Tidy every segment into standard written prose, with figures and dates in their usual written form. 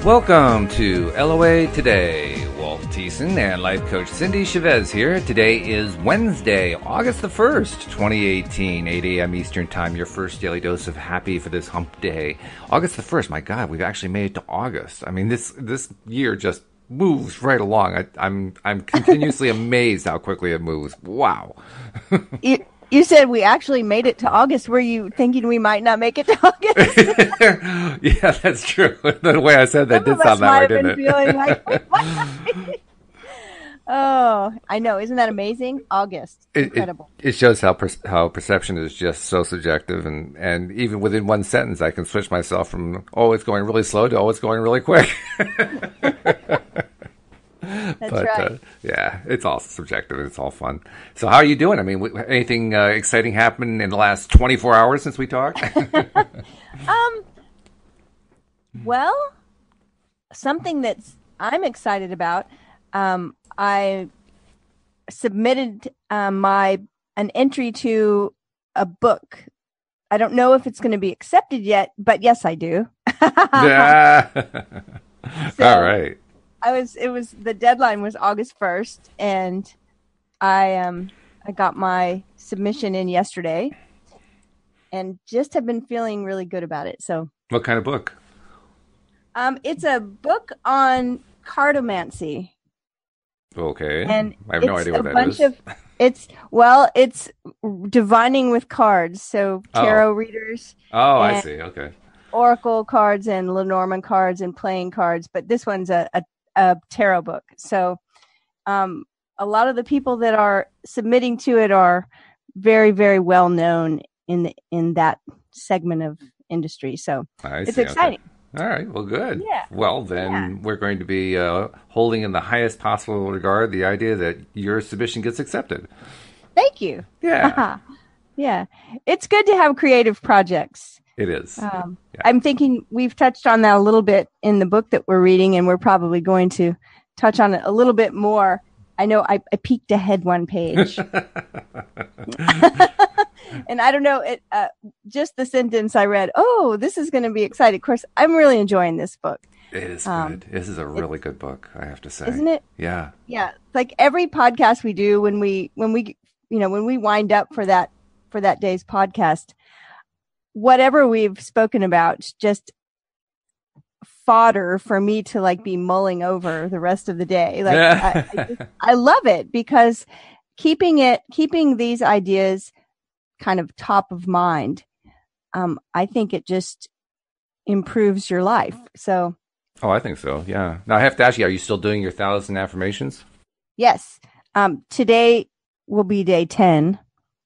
Welcome to LOA Today. Walt Thiessen and life coach Cindie Chavez here. Today is Wednesday, August the 1st, 2018, 8 a.m. Eastern Time, your first daily dose of happy for this hump day. August the 1st, my God, we've actually made it to August. I mean, this year just moves right along. I'm continuously amazed how quickly it moves. Wow. You said we actually made it to August. Were you thinking we might not make it to August? Yeah, that's true. The way I said that did sound that way, didn't it? Oh, I know. Isn't that amazing? August. Incredible. It shows how perception is just so subjective. And even within one sentence, I can switch myself from, oh, it's going really slow to, oh, it's going really quick. That's right. Yeah, it's all subjective. It's all fun. So how are you doing? I mean, anything exciting happened in the last 24 hours since we talked? Well, something I'm excited about. I submitted an entry to a book. I don't know if it's going to be accepted yet, but yes, I do. Yeah. All right. The deadline was August 1st, and I got my submission in yesterday and just have been feeling really good about it. So what kind of book? It's a book on cartomancy. Okay. And I have no idea what that is. It's divining with cards. So tarot readers. Oh, I see. Okay. Oracle cards and Lenormand cards and playing cards, but this one's a tarot book. So a lot of the people that are submitting to it are very, very well known in that segment of industry. So it's exciting. Okay. All right. Well, good. Yeah. Well, then we're going to be holding in the highest possible regard the idea that your submission gets accepted. Thank you. Yeah. Yeah. It's good to have creative projects. It is. I'm thinking we've touched on that a little bit in the book that we're reading, and we're probably going to touch on it a little bit more. I know I peeked ahead one page. And I don't know, just the sentence I read, oh, this is going to be exciting. Of course, I'm really enjoying this book. It is good. This is a really good book, I have to say. Isn't it? Yeah. Yeah. Like every podcast we do, when we wind up for that day's podcast, whatever we've spoken about, just fodder for me to be mulling over the rest of the day. I love it because keeping these ideas kind of top of mind, I think it just improves your life. So. Oh, I think so. Yeah. Now I have to ask you, are you still doing your 1,000 affirmations? Yes. Today will be day 10.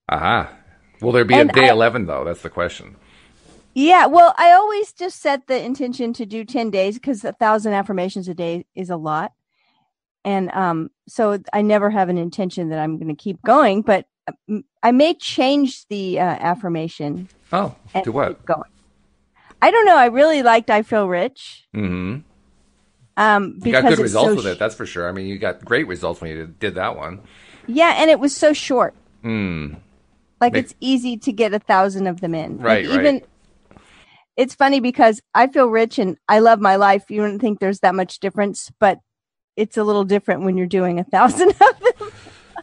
Aha. Will there be a day 11 though? That's the question. Yeah, well, I always just set the intention to do 10 days because 1,000 affirmations a day is a lot. And so I never have an intention that I'm going to keep going, but I may change the affirmation. Oh, to what? Keep going. I don't know. I really liked I Feel Rich. Mm-hmm. You got good results with it, that's for sure. I mean, you got great results when you did that one. Yeah, and it was so short. It's easy to get 1,000 of them in. Right. It's funny because I feel rich and I love my life. You wouldn't think there's that much difference, but it's a little different when you're doing 1,000 of them.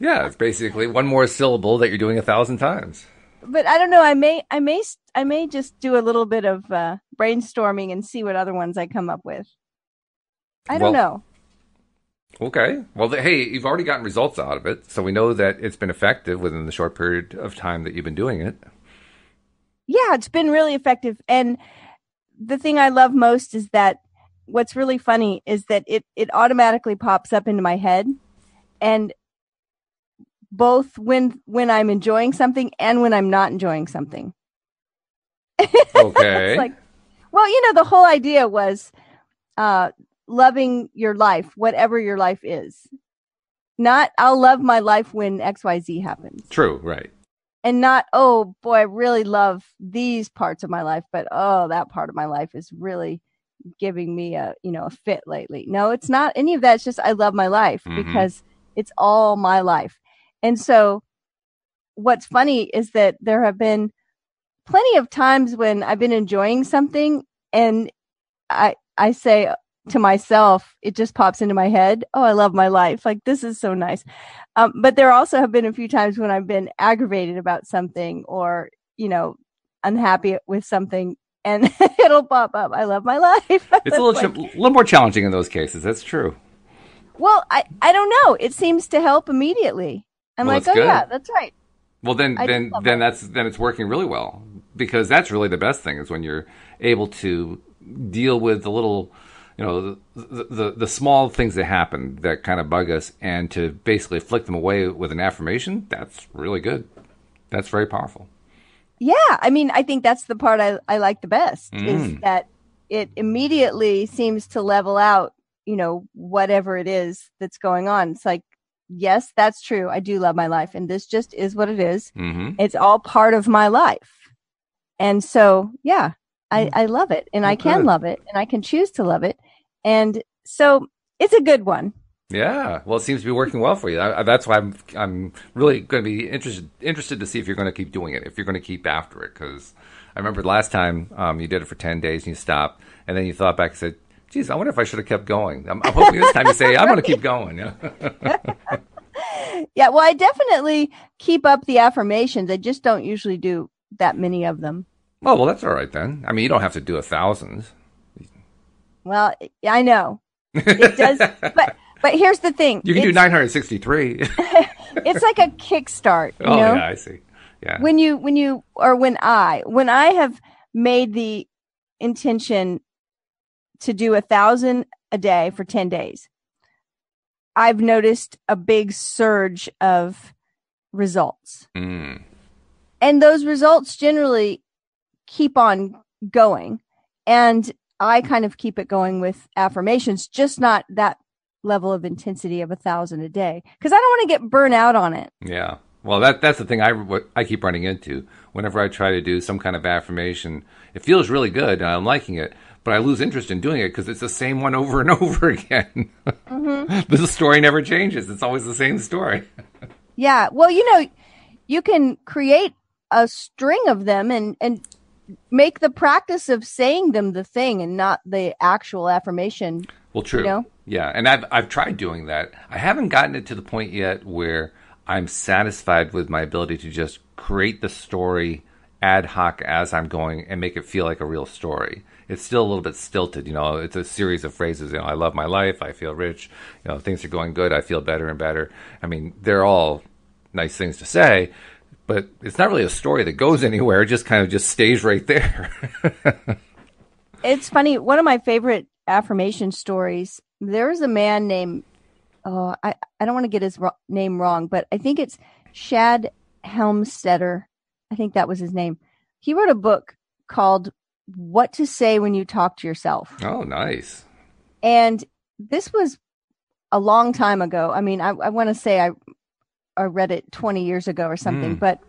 Yeah, it's basically one more syllable that you're doing 1,000 times. But I don't know. I may just do a little bit of brainstorming and see what other ones I come up with. I don't know. Okay. Well, hey, you've already gotten results out of it, so we know that it's been effective within the short period of time that you've been doing it. Yeah, it's been really effective. And the thing I love most is that what's really funny is that it automatically pops up into my head. And both when I'm enjoying something and when I'm not enjoying something. Okay. It's the whole idea was loving your life, whatever your life is. Not, I'll love my life when XYZ happens. True, right. And not, oh boy, I really love these parts of my life, but oh, that part of my life is really giving me a fit lately. No, it's not any of that. It's just I love my life because it's all my life. And so what's funny is that there have been plenty of times when I've been enjoying something and I say, to myself, it just pops into my head. Oh, I love my life. Like, this is so nice. But there also have been a few times when I've been aggravated about something or, unhappy with something, and it'll pop up. I love my life. It's a little more challenging in those cases. That's true. Well, I don't know. It seems to help immediately. I'm like, oh good. Yeah, that's right. Well, then it's working really well, because that's really the best thing, is when you're able to deal with the little, the small things that happen that kind of bug us, and to basically flick them away with an affirmation. That's really good. That's very powerful. Yeah, I mean, I think that's the part I like the best, is that it immediately seems to level out, whatever it is that's going on. It's like, yes, that's true. I do love my life, and this just is what it is. Mm-hmm. It's all part of my life. And so, yeah, I love it, and I can love it, and I can choose to love it. And so it's a good one. Yeah, well, it seems to be working well for you. That's why I'm really going to be interested to see if you're going to keep doing it, if you're going to keep after it. Because I remember the last time you did it for 10 days and you stopped, and then you thought back and said, geez, I wonder if I should have kept going. I'm hoping this time you say, I'm going to keep going. Yeah. Yeah, well, I definitely keep up the affirmations. I just don't usually do that many of them. Oh, well, that's all right then. I mean, you don't have to do 1,000. Well, I know. It does, but here's the thing. You can do 963. It's like a kickstart. You know? Yeah, I see. Yeah. When I have made the intention to do 1,000 a day for 10 days, I've noticed a big surge of results. Mm. And those results generally keep on going. And I kind of keep it going with affirmations, just not that level of intensity of 1,000 a day, because I don't want to get burnt out on it. Yeah. Well, that's the thing I keep running into. Whenever I try to do some kind of affirmation, it feels really good and I'm liking it, but I lose interest in doing it because it's the same one over and over again. Mm-hmm. The story never changes. It's always the same story. Yeah. Well, you can create a string of them and make the practice of saying them the thing and not the actual affirmation. Well, true. Yeah. And I've tried doing that. I haven't gotten it to the point yet where I'm satisfied with my ability to just create the story ad hoc as I'm going and make it feel like a real story. It's still a little bit stilted. It's a series of phrases. I love my life. I feel rich. Things are going good. I feel better and better. I mean, they're all nice things to say, but it's not really a story that goes anywhere. It just kind of just stays right there. It's funny. One of my favorite affirmation stories, there's a man named, I don't want to get his name wrong, but I think it's Shad Helmstetter. I think that was his name. He wrote a book called What to Say When You Talk to Yourself. Oh, nice. And this was a long time ago. I mean, I want to say I read it 20 years ago or something, but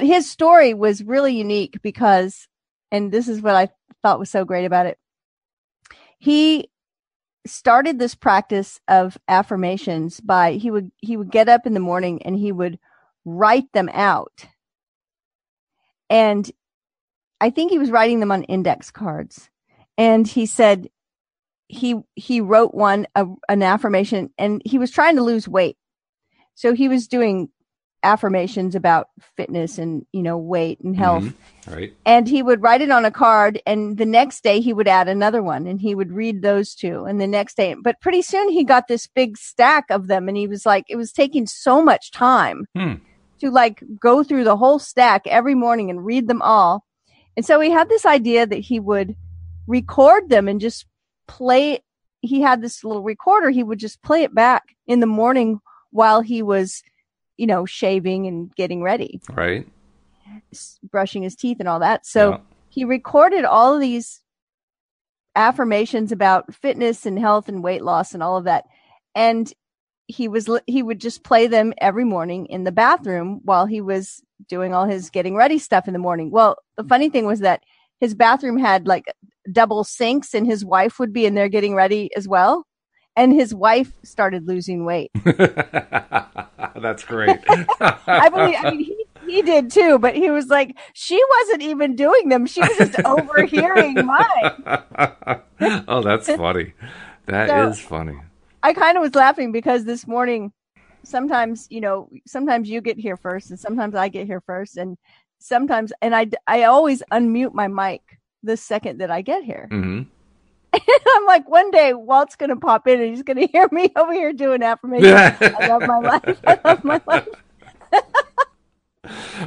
his story was really unique because, and this is what I thought was so great about it. He started this practice of affirmations by, he would get up in the morning and he would write them out. And I think he was writing them on index cards. And he said he wrote an affirmation, and he was trying to lose weight. So he was doing affirmations about fitness and, weight and health. Mm-hmm. Right. And he would write it on a card, and the next day he would add another one, and he would read those two, and the next day. But pretty soon he got this big stack of them, and he was like, it was taking so much time to go through the whole stack every morning and read them all. And so he had this idea that he would record them and just play. He had this little recorder. He would just play it back in the morning while he was, shaving and getting ready. Right. Brushing his teeth and all that. So he recorded all of these affirmations about fitness and health and weight loss and all of that. And he would just play them every morning in the bathroom while he was doing all his getting ready stuff in the morning. Well, the funny thing was that his bathroom had double sinks, and his wife would be in there getting ready as well. And his wife started losing weight. That's great. I mean, he he did too, but he was like, she wasn't even doing them. She was just overhearing mine. Oh, that's funny. That is funny. I kind of was laughing because this morning, sometimes you get here first and sometimes I get here first, and sometimes, and I always unmute my mic the second that I get here. Mm-hmm. And I'm like, one day Walt's going to pop in and he's going to hear me over here doing affirmations. I love my life. I love my life.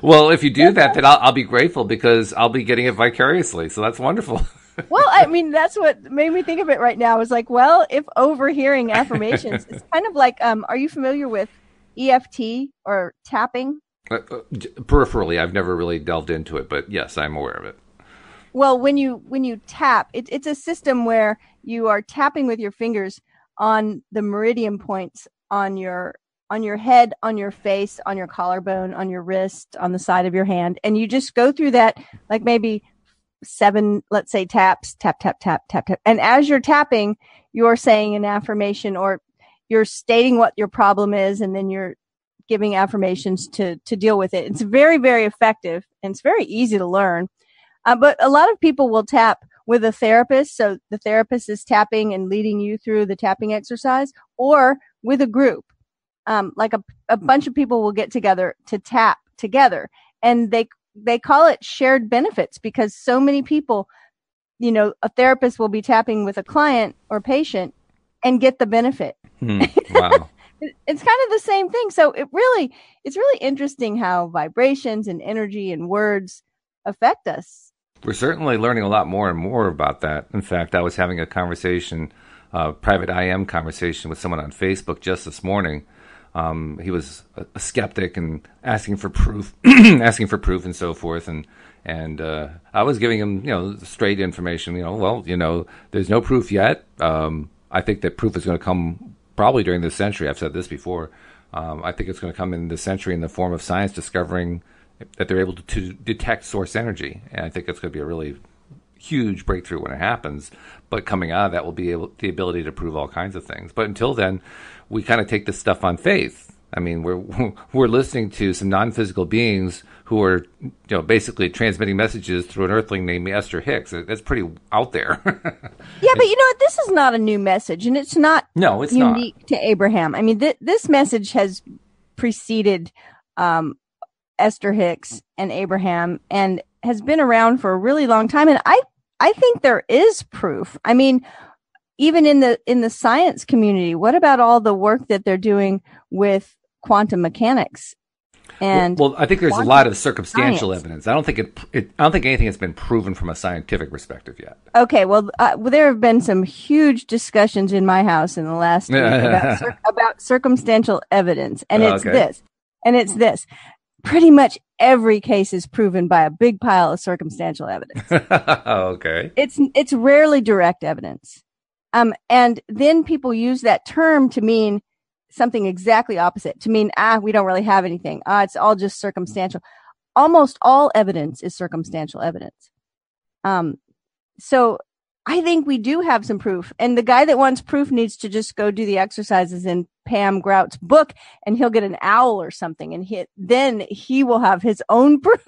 Well, if you do that, then I'll be grateful because I'll be getting it vicariously. So that's wonderful. Well, I mean, that's what made me think of it right now. It's like, well, if overhearing affirmations, it's kind of like, are you familiar with EFT or tapping? Peripherally, I've never really delved into it, but yes, I'm aware of it. Well, when you tap, it's a system where you are tapping with your fingers on the meridian points on your head, on your face, on your collarbone, on your wrist, on the side of your hand, and you just go through that like maybe 7, let's say, taps, tap, tap, tap, tap, tap. And as you're tapping, you're saying an affirmation or you're stating what your problem is, and then you're giving affirmations to deal with it. It's very, very effective, and it's very easy to learn. But a lot of people will tap with a therapist. So the therapist is tapping and leading you through the tapping exercise, or with a group. Like a bunch of people will get together to tap together, and they call it shared benefits because so many people, a therapist will be tapping with a client or patient and get the benefit. Wow. It's kind of the same thing. So it's really interesting how vibrations and energy and words affect us. We're certainly learning a lot more and more about that. In fact, I was having a conversation, private IM conversation with someone on Facebook just this morning. He was a skeptic and asking for proof, and so forth. And I was giving him, straight information. There's no proof yet. I think that proof is going to come probably during this century. I've said this before. I think it's going to come in this century in the form of science discovering that they're able to detect source energy. And I think it's going to be a really huge breakthrough when it happens. But coming out of that will be the ability to prove all kinds of things. But until then, we kind of take this stuff on faith. I mean, we're listening to some non-physical beings who are, basically transmitting messages through an earthling named Esther Hicks. That's pretty out there. Yeah, but you know what? This is not a new message, and it's not unique to Abraham. I mean, this message has preceded Esther Hicks and Abraham, and has been around for a really long time. And I think there is proof. I mean, even in the science community, what about all the work that they're doing with quantum mechanics? And well, I think there's a lot of circumstantial evidence. I don't think anything has been proven from a scientific perspective yet. Okay, well, there have been some huge discussions in my house in the last week about circumstantial evidence, and it's this. Pretty much every case is proven by a big pile of circumstantial evidence. Okay. It's rarely direct evidence. And then people use that term to mean something exactly opposite, to mean, we don't really have anything. It's all just circumstantial. Almost all evidence is circumstantial evidence. So I think we do have some proof. And the guy that wants proof needs to just go do the exercises in Pam Grout's book, and he'll get an owl or something, and then he will have his own proof.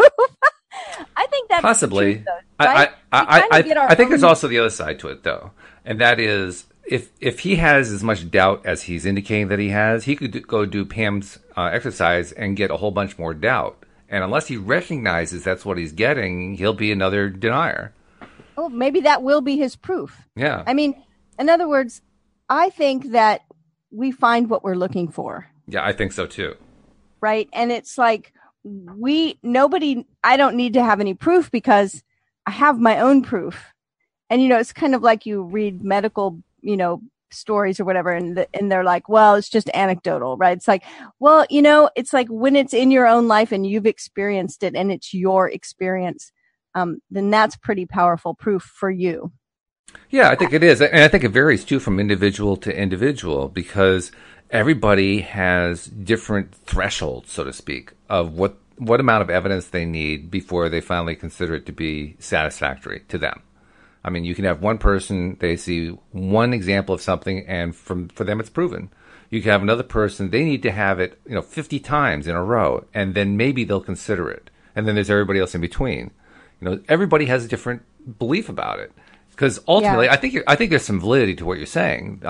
I think that's possibly. Truth, though, right? I think there's also the other side to it, though, and that is if he has as much doubt as he's indicating that he has, he could go do Pam's exercise and get a whole bunch more doubt. And unless he recognizes that's what he's getting, he'll be another denier. Oh, maybe that will be his proof. Yeah. I mean, in other words, I think that we find what we're looking for. Yeah, I think so too. Right. And it's like I don't need to have any proof because I have my own proof. And, it's kind of like you read medical, stories or whatever, and they're like, well, it's just anecdotal, right? It's like, well, it's like when it's in your own life and you've experienced it and it's your experience, then that's pretty powerful proof for you. Yeah, I think it is. And I think it varies, too, from individual to individual, because everybody has different thresholds, so to speak, of what amount of evidence they need before they finally consider it to be satisfactory to them. I mean, you can have one person, they see one example of something, and for them it's proven. You can have another person, they need to have it, 50 times in a row, and then maybe they'll consider it. And then there's everybody else in between. Everybody has a different belief about it. Because ultimately, I think there's some validity to what you're saying.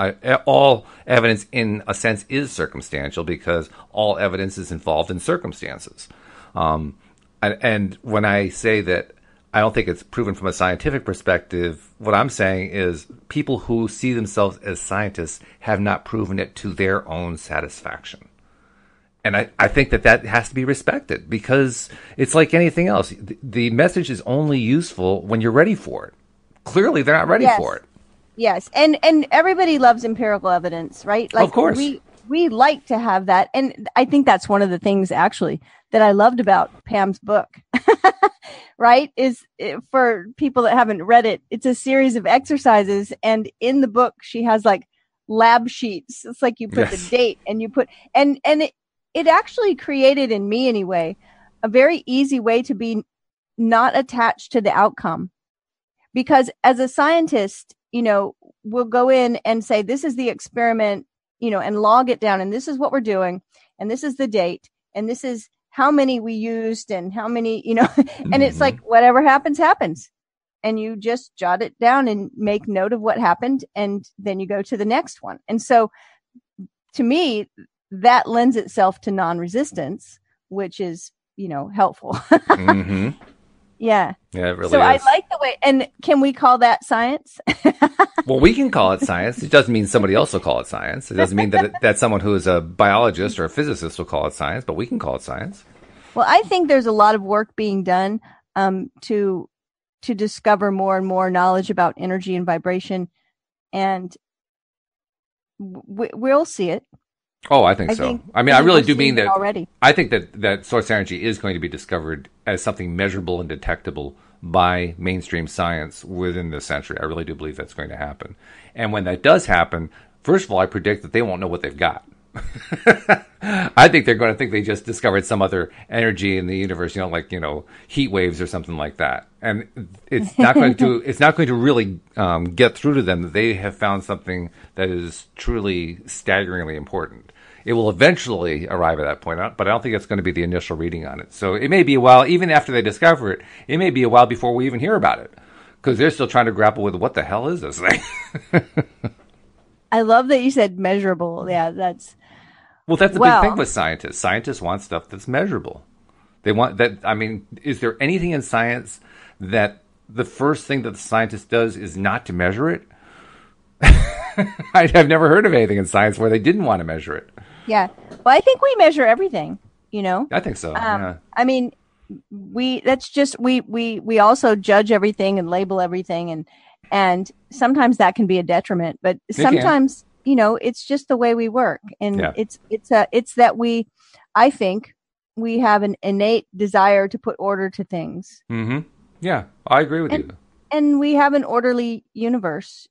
All evidence, in a sense, is circumstantial because all evidence is involved in circumstances. And when I say that I don't think it's proven from a scientific perspective, what I'm saying is people who see themselves as scientists have not proven it to their own satisfaction. And I think that has to be respected because it's like anything else. The message is only useful when you're ready for it. Clearly, they're not ready for it. Yes, and everybody loves empirical evidence, right? Of course. We like to have that. And I think that's one of the things, actually, that I loved about Pam's book, right? For people that haven't read it, it's a series of exercises. And in the book, she has like lab sheets. It's like you put the date and you put, and it actually created in me anyway, a very easy way to be not attached to the outcome. Because as a scientist, we'll go in and say, this is the experiment, and log it down. And this is what we're doing. And this is the date. And this is how many we used and how many, and it's like, whatever happens, happens. And you just jot it down and make note of what happened. And then you go to the next one. And so to me, that lends itself to non-resistance, which is, helpful. Mm-hmm. Yeah. Yeah, it really so is. I like the way, and can we call that science? Well, we can call it science. It doesn't mean somebody else will call it science. It doesn't mean that someone who is a biologist or a physicist will call it science, but we can call it science. Well, I think there's a lot of work being done to discover more and more knowledge about energy and vibration, and we'll see it. Oh, I think so. I really do mean that already. I think that source energy is going to be discovered as something measurable and detectable by mainstream science within this century. I really do believe that's going to happen. And when that does happen, first of all, I predict that they won't know what they've got. I think they're going to think they just discovered some other energy in the universe, like heat waves or something like that, and it's not going to really get through to them that they have found something that is truly staggeringly important. It will eventually arrive at that point, but I don't think it's going to be the initial reading on it. So it may be a while, even after they discover it. It may be a while before we even hear about it, because they're still trying to grapple with what the hell is this thing. I love that you said measurable. Yeah, that's. Well, that's the big thing with scientists. Scientists want stuff that's measurable. They want that. I mean, is there anything in science that the first thing that the scientist does is not to measure it? I've never heard of anything in science where they didn't want to measure it. Yeah. Well, I think we measure everything, I think so. Yeah. I mean, we also judge everything and label everything, and sometimes that can be a detriment, but sometimes it's just the way we work, and it's that I think we have an innate desire to put order to things. Mm-hmm. Yeah, I agree with you. And we have an orderly universe,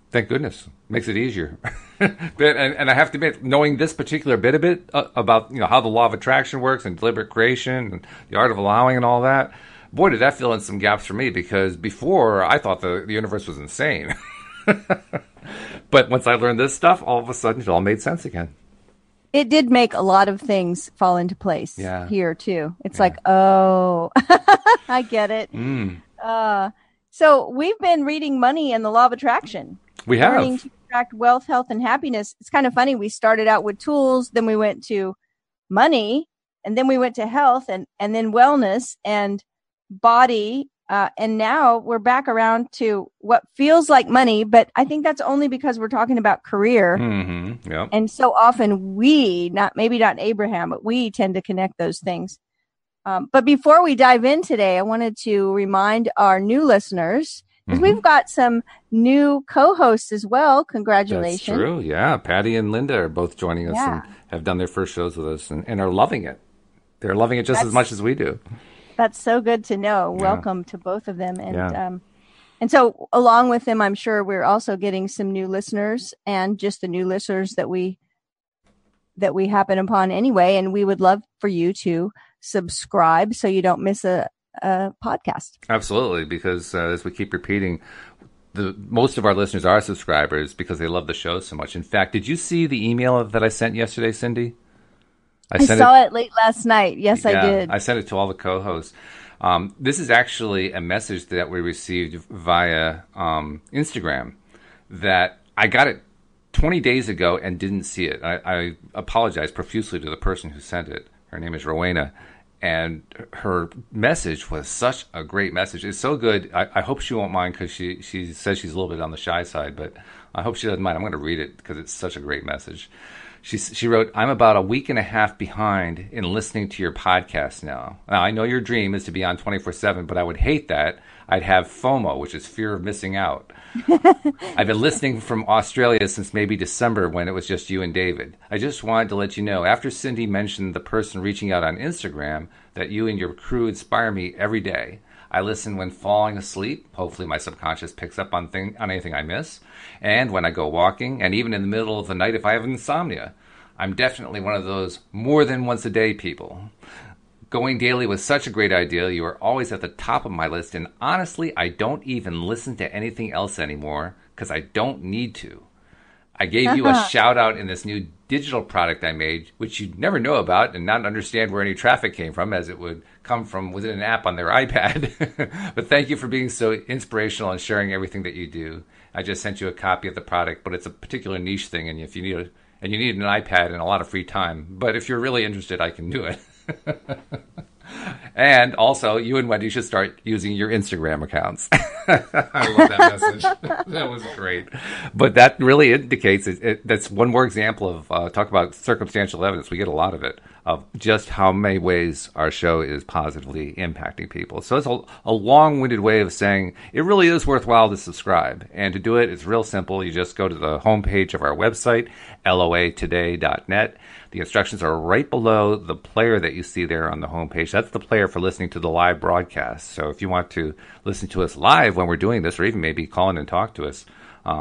Thank goodness. Makes it easier. and I have to admit, knowing this particular bit about how the law of attraction works and deliberate creation and the art of allowing and all that, boy, did that fill in some gaps for me, because before I thought the universe was insane. But once I learned this stuff, all of a sudden it all made sense again. It did make a lot of things fall into place here too. It's like, oh, I get it. So we've been reading Money and the Law of Attraction. We have. Learning to attract wealth, health, and happiness. It's kind of funny. We started out with tools, then we went to money, and then we went to health, and then wellness and body. And now we're back around to what feels like money, but I think that's only because we're talking about career. Mm-hmm. Yep. And so often maybe not Abraham, but we tend to connect those things. But before we dive in today, I wanted to remind our new listeners, because we've got some new co-hosts as well. Congratulations. That's true. Yeah. Patty and Linda are both joining us and have done their first shows with us and are loving it. They're loving it just as much as we do. That's so good to know. Yeah. Welcome to both of them. And so along with them, I'm sure we're also getting some new listeners, and just the new listeners that we happen upon anyway. And we would love for you to subscribe so you don't miss a podcast. Absolutely. Because as we keep repeating, most of our listeners are subscribers because they love the show so much. In fact, did you see the email that I sent yesterday, Cindie? I saw it late last night. Yes, I did. I sent it to all the co-hosts. This is actually a message that we received via Instagram that I got it 20 days ago and didn't see it. I apologize profusely to the person who sent it. Her name is Rowena. And her message was such a great message. It's so good. I hope she won't mind because she says she's a little bit on the shy side, but I hope she doesn't mind. I'm going to read it because it's such a great message. She wrote, I'm about a week and a half behind in listening to your podcast now. Now, I know your dream is to be on 24/7, but I would hate that. I'd have FOMO, which is fear of missing out. I've been listening from Australia since maybe December when it was just you and David. I just wanted to let you know, after Cindie mentioned the person reaching out on Instagram, that you and your crew inspire me every day. I listen when falling asleep. Hopefully my subconscious picks up on anything I miss. And when I go walking, and even in the middle of the night if I have insomnia. I'm definitely one of those more than once a day people. Going daily was such a great idea. You are always at the top of my list. And honestly, I don't even listen to anything else anymore because I don't need to. I gave you a shout out in this new digital product I made, which you'd never know about and not understand where any traffic came from, as it would come from within an app on their iPad. But thank you for being so inspirational and sharing everything that you do. I just sent you a copy of the product, but it's a particular niche thing, and if you need you need an iPad and a lot of free time. But if you're really interested, I can do it. And also, you and Wendy should start using your Instagram accounts. I love that message. That was great. But that really indicates, that's one more example of, talk about circumstantial evidence. We get a lot of it, of just how many ways our show is positively impacting people. So it's a long-winded way of saying it really is worthwhile to subscribe. And to do it, it's real simple. You just go to the homepage of our website, loatoday.net. The instructions are right below the player that you see there on the homepage. That's the player for listening to the live broadcast. So if you want to listen to us live when we're doing this, or even maybe call in and talk to us,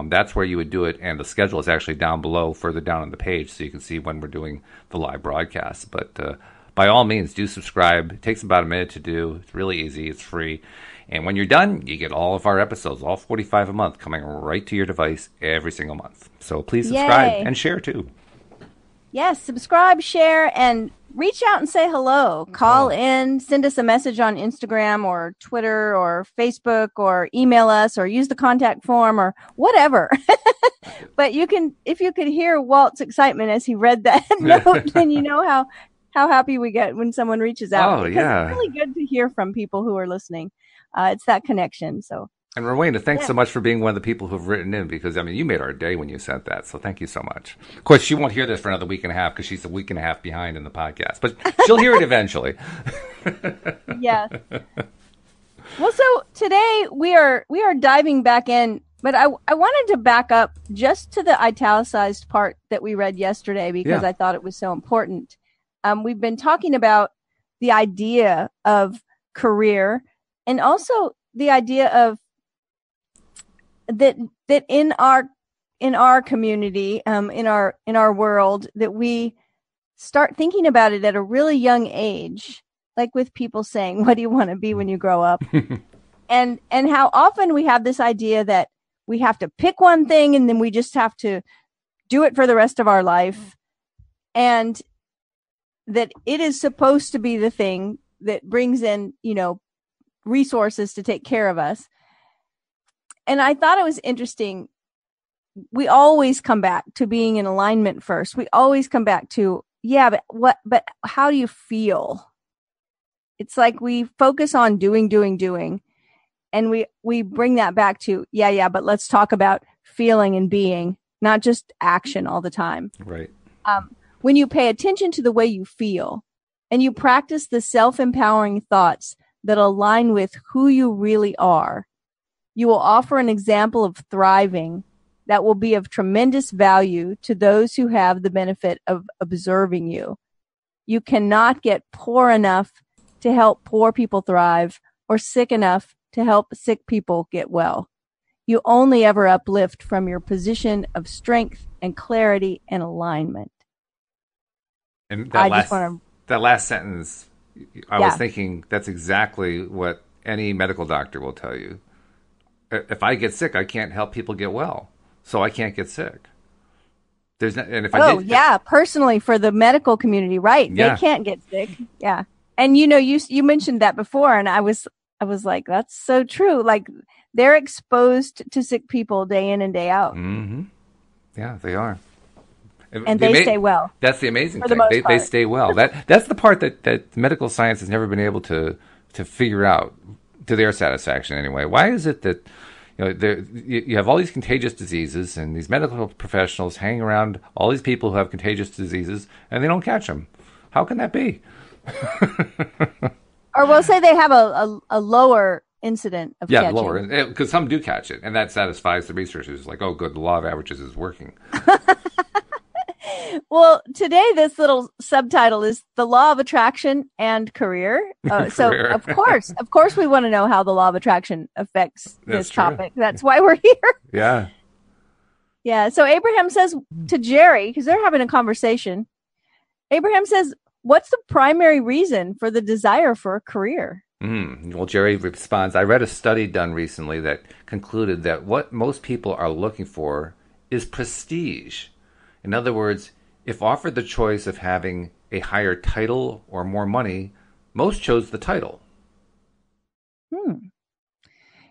that's where you would do it. And the schedule is actually down below, further down on the page, so you can see when we're doing the live broadcast. But by all means, do subscribe. It takes about a minute to do. It's really easy. It's free. And when you're done, you get all of our episodes, all 45 a month, coming right to your device every single month. So please subscribe. Yay. And share too. Yes, subscribe, share, and reach out and say hello. Call in, send us a message on Instagram or Twitter or Facebook, or email us, or use the contact form, or whatever. But if you could hear Walt's excitement as he read that note, then you know how happy we get when someone reaches out. Oh, yeah. It's really good to hear from people who are listening. It's that connection. So. And Rowena, thanks so much for being one of the people who've written in, because, I mean, you made our day when you sent that. So thank you so much. Of course, she won't hear this for another week and a half because she's a week and a half behind in the podcast, but she'll hear it eventually. Yes. Well, so today we are diving back in, but I wanted to back up just to the italicized part that we read yesterday because I thought it was so important. We've been talking about the idea of career, and also the idea of that in our community, in our world, that we start thinking about it at a really young age, like with people saying, what do you want to be when you grow up? and how often we have this idea that we have to pick one thing and then we just have to do it for the rest of our life. And that it is supposed to be the thing that brings in, resources to take care of us. And I thought it was interesting. We always come back to being in alignment first. We always come back to, but how do you feel? It's like we focus on doing. And we bring that back to, but let's talk about feeling and being, not just action all the time. Right. When you pay attention to the way you feel and you practice the self-empowering thoughts that align with who you really are, you will offer an example of thriving that will be of tremendous value to those who have the benefit of observing you. You cannot get poor enough to help poor people thrive, or sick enough to help sick people get well. You only ever uplift from your position of strength and clarity and alignment. And that last sentence, I was thinking that's exactly what any medical doctor will tell you. if I get sick, I can't help people get well, so I can't get sick. There's not, and if I Oh, did, yeah, personally for the medical community, right? They yeah, can't get sick. Yeah. And you mentioned that before, and I was like, that's so true. Like, they're exposed to sick people day in and day out, hmm yeah, they are. and they stay well That's the amazing for the thing. most They part. stay well. That's the part that medical science has never been able to figure out to their satisfaction anyway. Why is it that you have all these contagious diseases and these medical professionals hang around all these people who have contagious diseases and they don't catch them? How can that be? Or we'll say they have a lower incident of Yeah, catching. lower, because some do catch it, and that satisfies the researchers. Like, oh, good, the law of averages is working. Well, today this little subtitle is the law of attraction and career. So Career. of course, we want to know how the law of attraction affects That's this true. topic. That's why we're here. Yeah. Yeah. So Abraham says to Jerry, because they're having a conversation, Abraham says, what's the primary reason for the desire for a career? Well, Jerry responds, I read a study done recently that concluded that what most people are looking for is prestige. In other words, if offered the choice of having a higher title or more money, most chose the title.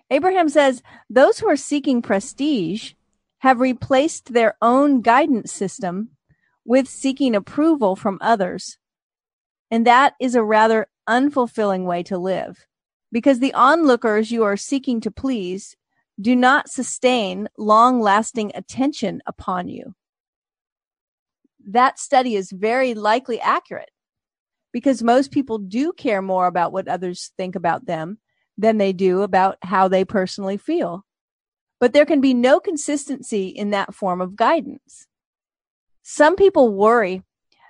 Abraham says those who are seeking prestige have replaced their own guidance system with seeking approval from others. And that is a rather unfulfilling way to live, because the onlookers you are seeking to please do not sustain long-lasting attention upon you. That study is very likely accurate, because most people do care more about what others think about them than they do about how they personally feel. But there can be no consistency in that form of guidance. Some people worry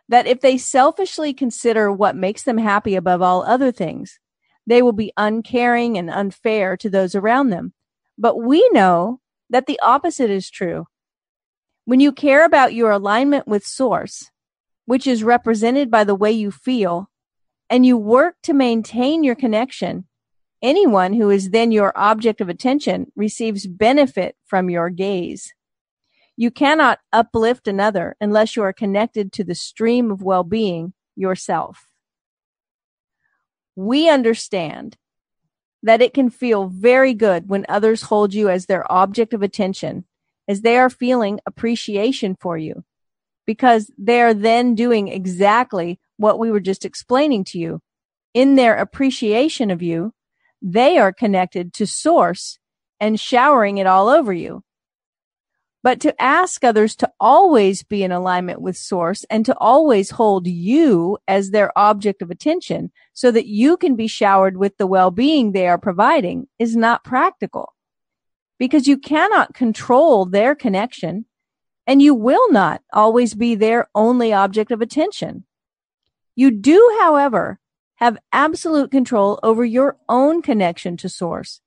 that if they selfishly consider what makes them happy above all other things, they will be uncaring and unfair to those around them. But we know that the opposite is true. When you care about your alignment with Source, which is represented by the way you feel, and you work to maintain your connection, anyone who is then your object of attention receives benefit from your gaze. You cannot uplift another unless you are connected to the stream of well-being yourself. We understand that it can feel very good when others hold you as their object of attention, as they are feeling appreciation for you, because they are then doing exactly what we were just explaining to you. In their appreciation of you, they are connected to Source and showering it all over you. But to ask others to always be in alignment with Source and to always hold you as their object of attention so that you can be showered with the well-being they are providing is not practical, because you cannot control their connection and you will not always be their only object of attention. You do, however, have absolute control over your own connection to Source.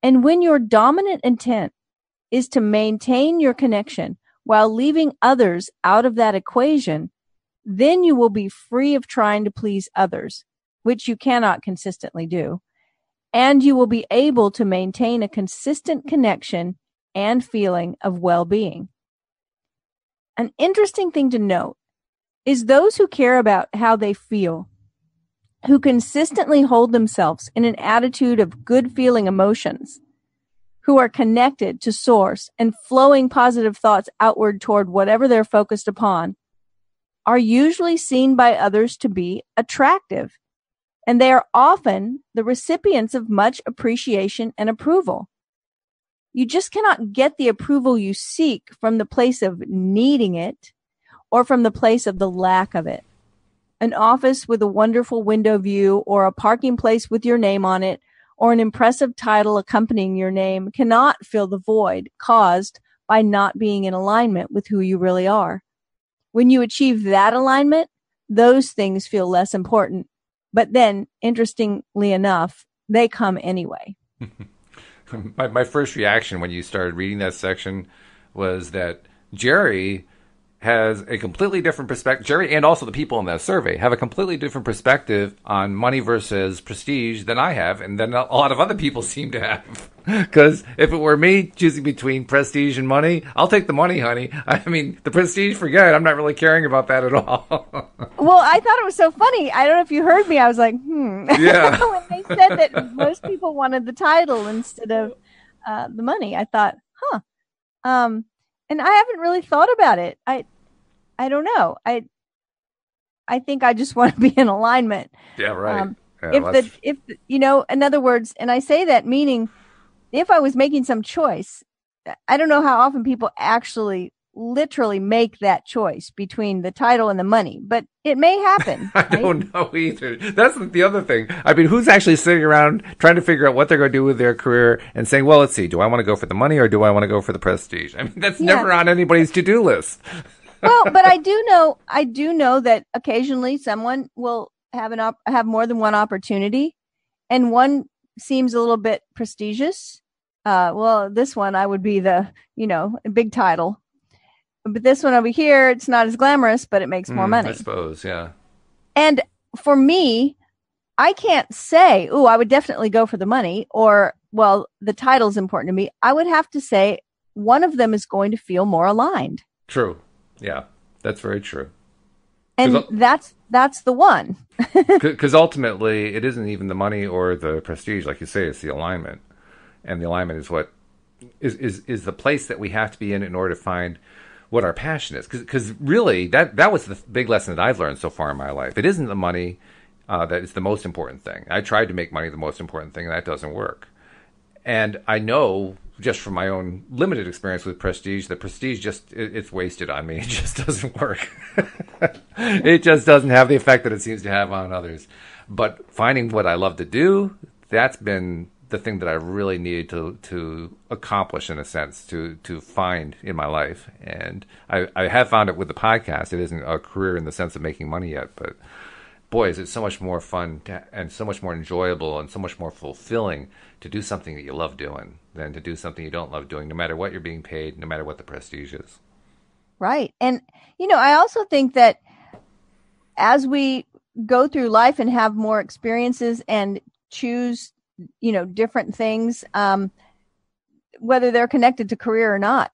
And when your dominant intent is to maintain your connection while leaving others out of that equation, then you will be free of trying to please others, which you cannot consistently do, and you will be able to maintain a consistent connection and feeling of well-being. An interesting thing to note is those who care about how they feel, who consistently hold themselves in an attitude of good feeling emotions, who are connected to Source and flowing positive thoughts outward toward whatever they're focused upon, are usually seen by others to be attractive, and they are often the recipients of much appreciation and approval. You just cannot get the approval you seek from the place of needing it or from the place of the lack of it. An office with a wonderful window view or a parking place with your name on it or an impressive title accompanying your name cannot fill the void caused by not being in alignment with who you really are. When you achieve that alignment, those things feel less important. But then, interestingly enough, they come anyway. My first reaction when you started reading that section was that Jerry has a completely different perspective. Jerry and also the people in that survey have a completely different perspective on money versus prestige than I have, and than a lot of other people seem to have. Because if it were me choosing between prestige and money, I'll take the money, honey. I mean, the prestige, forget it. I'm not really caring about that at all. Well, I thought it was so funny. I don't know if you heard me. I was like, Yeah. When they said that most people wanted the title instead of the money, I thought, huh. And I haven't really thought about it. I don't know. I think I just want to be in alignment. Yeah, right. If in other words, and I say that meaning, if I was making some choice, I don't know how often people actually literally make that choice between the title and the money, but it may happen. I don't know either. That's the other thing. I mean, who's actually sitting around trying to figure out what they're going to do with their career and saying, well, let's see, do I want to go for the money or do I want to go for the prestige? I mean, that's never on anybody's to-do list. Well, but I do know that occasionally someone will have more than one opportunity, and one seems a little bit prestigious. Well, this one I would be the big title, but this one over here, it's not as glamorous, but it makes more money. I suppose, yeah. And for me, I can't say, "Ooh, I would definitely go for the money," or, "Well, the title's important to me." I would have to say one of them is going to feel more aligned. True. Yeah, that's very true. And that's the one. Because ultimately, it isn't even the money or the prestige, like you say, it's the alignment. And the alignment is what is the place that we have to be in order to find what our passion is. Because really, that was the big lesson that I've learned so far in my life. It isn't the money that is the most important thing. I tried to make money the most important thing, and that doesn't work. And I know, just from my own limited experience with prestige, that prestige it's wasted on me. It just doesn't work. It just doesn't have the effect that it seems to have on others. But finding what I love to do, that's been the thing that I really needed to accomplish, in a sense, to find in my life. And I have found it with the podcast. It isn't a career in the sense of making money yet, but boy, is it so much more fun and so much more enjoyable and so much more fulfilling to do something that you love doing than to do something you don't love doing, no matter what you're being paid, no matter what the prestige is. Right. And, I also think that as we go through life and have more experiences and choose, different things, whether they're connected to career or not,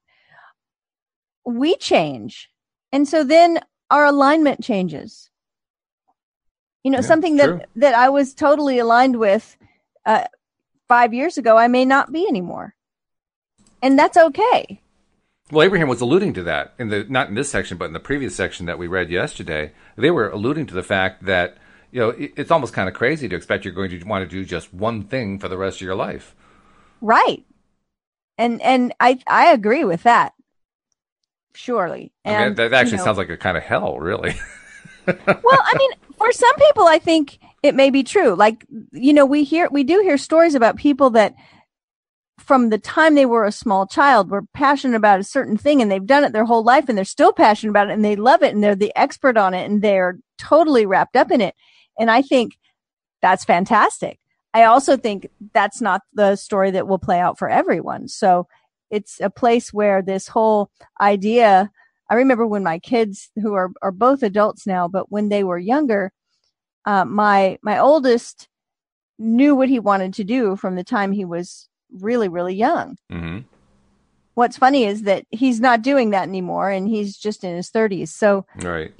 we change. And so then our alignment changes. Something that I was totally aligned with 5 years ago, I may not be anymore. And that's okay. Well, Abraham was alluding to that not in this section, but in the previous section that we read yesterday. They were alluding to the fact that, it's almost kind of crazy to expect you're going to want to do just one thing for the rest of your life. Right. And I agree with that. Surely. And, I mean, that actually sounds like a kind of hell, really. Well, I mean, for some people, I think it may be true. Like, we do hear stories about people that from the time they were a small child were passionate about a certain thing, and they've done it their whole life, and they're still passionate about it, and they love it, and they're the expert on it, and they're totally wrapped up in it. And I think that's fantastic. I also think that's not the story that will play out for everyone. So it's a place where this whole idea, I remember when my kids, who are both adults now, but when they were younger, my oldest knew what he wanted to do from the time he was really, really young. Mm-hmm. What's funny is that he's not doing that anymore, and he's just in his 30s. So, right.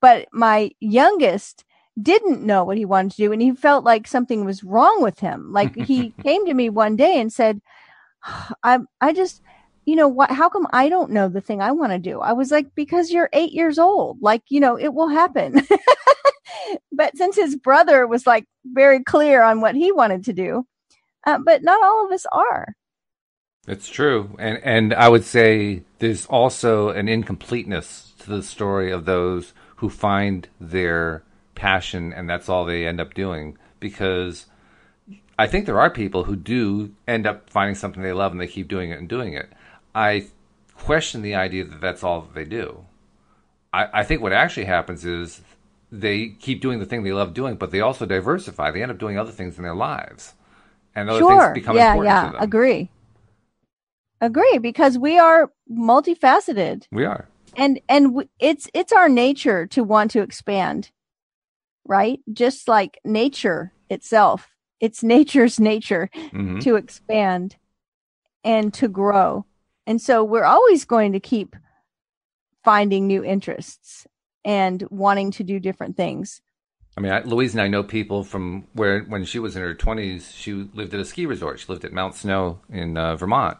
But my youngest didn't know what he wanted to do, and he felt like something was wrong with him. Like, he came to me one day and said, I just, how come I don't know the thing I want to do? I was like, because you're 8 years old. Like, it will happen. But since his brother was like very clear on what he wanted to do, but not all of us are. It's true. And I would say there's also an incompleteness to the story of those who find their passion and that's all they end up doing. Because I think there are people who do end up finding something they love and they keep doing it and doing it. I question the idea that that's all that they do. I think what actually happens is they keep doing the thing they love doing, but they also diversify. They end up doing other things in their lives. And other things become important to them. Agree, because we are multifaceted. We are. It's our nature to want to expand, right? Just like nature itself, it's nature's nature to expand and to grow. And so we're always going to keep finding new interests and wanting to do different things. I mean, Louise and I know people from where, when she was in her 20s, she lived at a ski resort. She lived at Mount Snow in Vermont.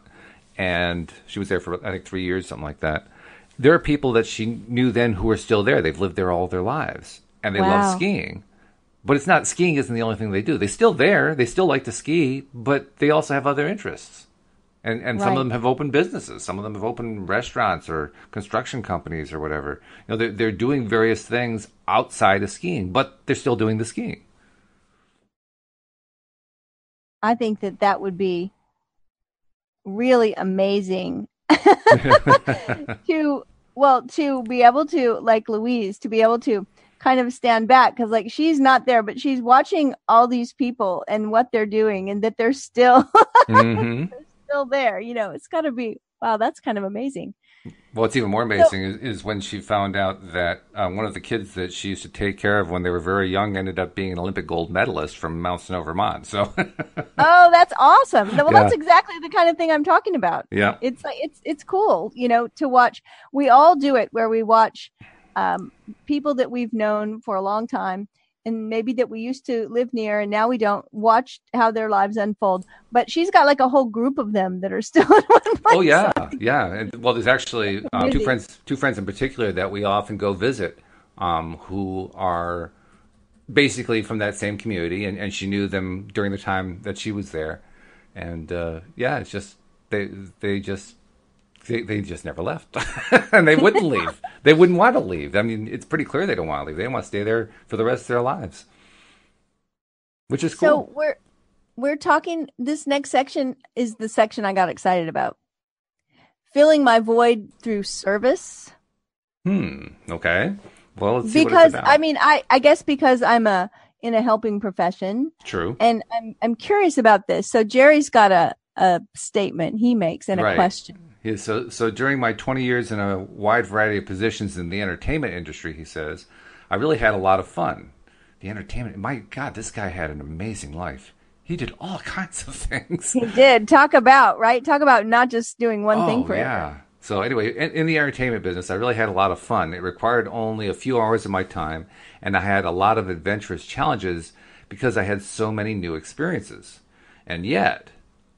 And she was there for, I think, 3 years, something like that. There are people that she knew then who are still there. They've lived there all their lives. And they love skiing. But it's not, skiing isn't the only thing they do. They're still there. They still like to ski, but they also have other interests. And some of them have opened businesses. Some of them have opened restaurants or construction companies or whatever. You know, they're doing various things outside of skiing, but they're still doing the skiing. I think that would be really amazing to be able to, like Louise, to be able to kind of stand back, because like she's not there, but she's watching all these people and what they're doing, and that they're still still there. You know, it's got to be, wow, that's kind of amazing. Well, what's even more amazing is when she found out that one of the kids that she used to take care of when they were very young ended up being an Olympic gold medalist from Mount Snow, Vermont. So, oh, that's awesome. Well, that's exactly the kind of thing I'm talking about. Yeah, it's like it's cool, you know, to watch. We all do it where we watch people that we've known for a long time, and maybe that we used to live near and now we don't, watch how their lives unfold. But she's got like a whole group of them that are still in one place. Oh, yeah, yeah. And, well, there's actually two friends in particular that we often go visit who are basically from that same community, and she knew them during the time that she was there. And, it's just, they just never left. And they wouldn't leave. They wouldn't want to leave. I mean, it's pretty clear they don't want to leave. They want to stay there for the rest of their lives, which is cool. So we're talking, this next section is the section I got excited about. Filling my void through service. Okay. Well, let's see because what it's about. I mean, I guess because I'm in a helping profession. True. And I'm curious about this. So Jerry's got a statement he makes and a question. Yeah, so during my 20 years in a wide variety of positions in the entertainment industry, he says, I really had a lot of fun. The entertainment, my God, this guy had an amazing life. He did all kinds of things. He did. Talk about not just doing one thing forever. Yeah. So anyway, in the entertainment business, I really had a lot of fun. It required only a few hours of my time, and I had a lot of adventurous challenges because I had so many new experiences. And yet,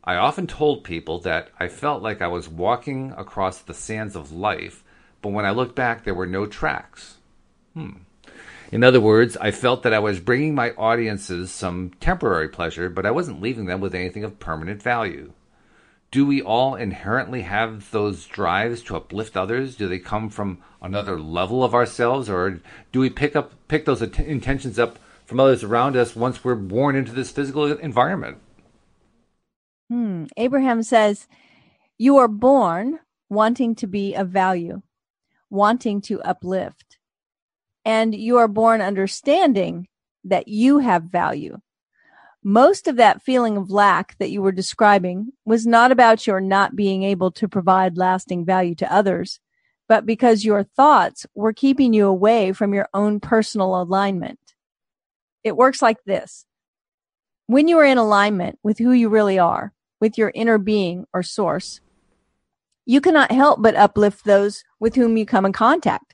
I often told people that I felt like I was walking across the sands of life, but when I looked back, there were no tracks. In other words, I felt that I was bringing my audiences some temporary pleasure, but I wasn't leaving them with anything of permanent value. Do we all inherently have those drives to uplift others? Do they come from another level of ourselves, or do we pick those intentions up from others around us once we're born into this physical environment? Abraham says, you are born wanting to be of value, wanting to uplift, and you are born understanding that you have value. Most of that feeling of lack that you were describing was not about your not being able to provide lasting value to others, but because your thoughts were keeping you away from your own personal alignment. It works like this. When you are in alignment with who you really are, with your inner being or source, you cannot help but uplift those with whom you come in contact.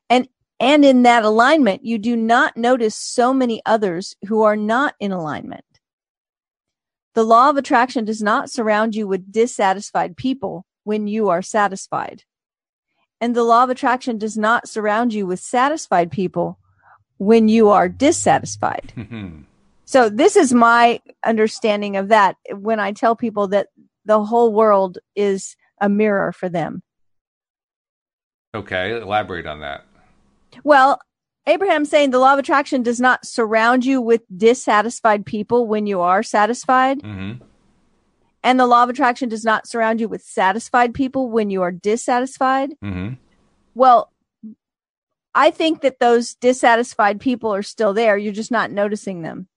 And in that alignment, you do not notice so many others who are not in alignment. The law of attraction does not surround you with dissatisfied people when you are satisfied. And the law of attraction does not surround you with satisfied people when you are dissatisfied. So this is my understanding of that when I tell people that the whole world is a mirror for them. Okay, elaborate on that. Well, Abraham's saying the law of attraction does not surround you with dissatisfied people when you are satisfied. And the law of attraction does not surround you with satisfied people when you are dissatisfied. Well, I think that those dissatisfied people are still there. You're just not noticing them.